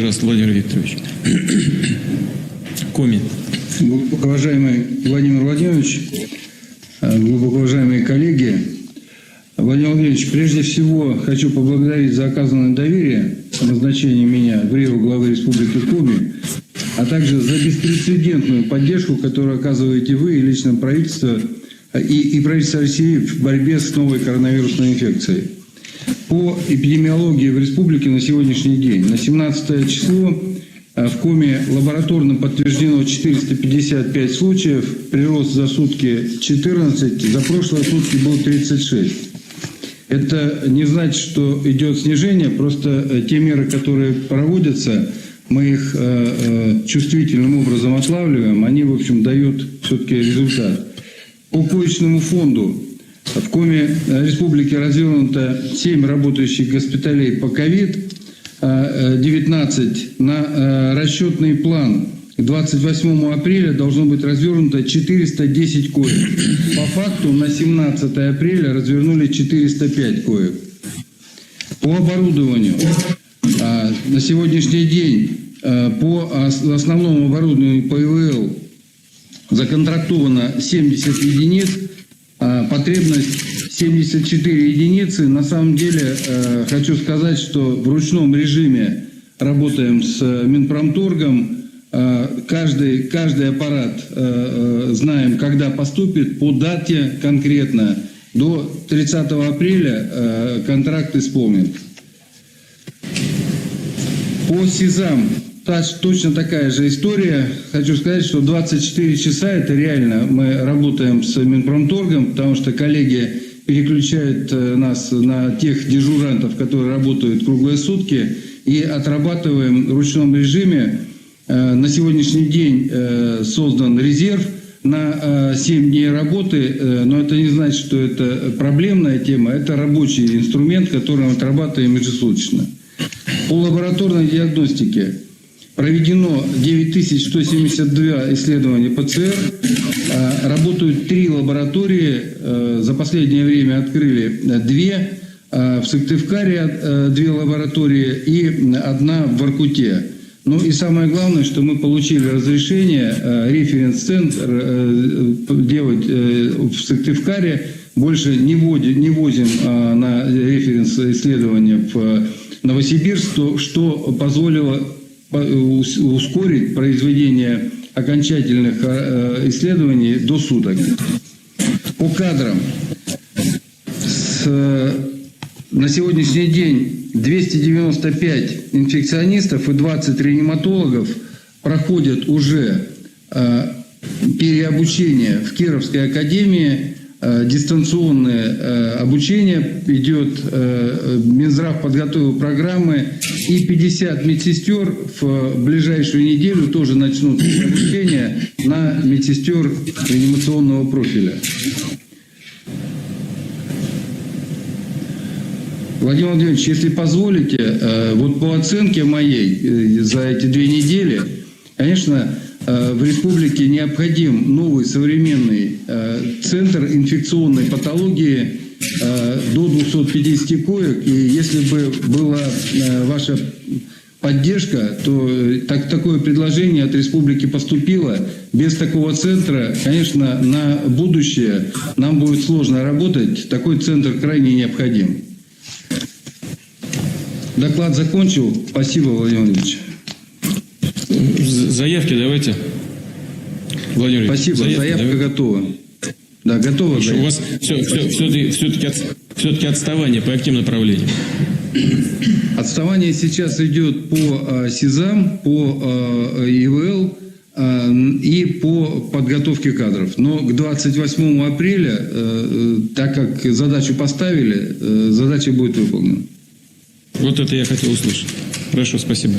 Пожалуйста, Владимир Викторович. Коми. Глубоко уважаемый Владимир Владимирович, глубоко уважаемые коллеги, Владимир Владимирович, прежде всего хочу поблагодарить за оказанное доверие назначение меня в РИО главы Республики Коми, а также за беспрецедентную поддержку, которую оказываете вы и лично правительство и правительство России в борьбе с новой коронавирусной инфекцией. По эпидемиологии в республике на сегодняшний день, на 17 число в Коми лабораторно подтверждено 455 случаев, прирост за сутки 14, за прошлые сутки было 36. Это не значит, что идет снижение, просто те меры, которые проводятся, мы их чувствительным образом отлавливаем, они, в общем, дают все-таки результат. По коечному фонду в Коми республике развернуто 7 работающих госпиталей по COVID-19. На расчетный план к 28 апреля должно быть развернуто 410 коек. По факту на 17 апреля развернули 405 коек. По оборудованию на сегодняшний день по основному оборудованию по ИВЛ законтрактовано 70 единиц, потребность 74 единицы. На самом деле хочу сказать, что в ручном режиме работаем с Минпромторгом. Каждый аппарат знаем, когда поступит, по дате конкретно. До 30 апреля контракт исполнен. По СИЗам точно такая же история. Хочу сказать, что 24 часа это реально. Мы работаем с Минпромторгом, потому что коллеги переключают нас на тех дежурантов, которые работают круглые сутки, и отрабатываем в ручном режиме. На сегодняшний день создан резерв на 7 дней работы, но это не значит, что это проблемная тема, это рабочий инструмент, который мы отрабатываем ежесуточно. По лабораторной диагностике проведено 9172 исследования ПЦР, работают 3 лаборатории, за последнее время открыли 2, в Сыктывкаре 2 лаборатории и 1 в Воркуте. Ну и самое главное, что мы получили разрешение референс-центр делать в Сыктывкаре, больше не возим на референс-исследования в Новосибирск, что позволило ускорить произведение окончательных исследований до суток. По кадрам. На сегодняшний день 295 инфекционистов и 20 реаниматологов проходят уже переобучение в Кировской академии. Дистанционное обучение идет, Минздрав подготовил программы, и 50 медсестер в ближайшую неделю тоже начнут обучение на медсестер реанимационного профиля. Владимир Владимирович, если позволите, вот по оценке моей за эти 2 недели, конечно, в республике необходим новый современный центр инфекционной патологии до 250 коек. И если бы была ваша поддержка, то такое предложение от республики поступило. Без такого центра, конечно, на будущее нам будет сложно работать. Такой центр крайне необходим. Доклад закончил. Спасибо, Владимир Владимирович. Заявки давайте. Владимир Ильич, спасибо. Заявка готова. Да, готова. У вас все-таки отставание по каким направлениям? Отставание сейчас идет по СИЗам, по ИВЛ и по подготовке кадров. Но к 28 апреля, так как задачу поставили, задача будет выполнена. Вот это я хотел услышать. Хорошо, спасибо.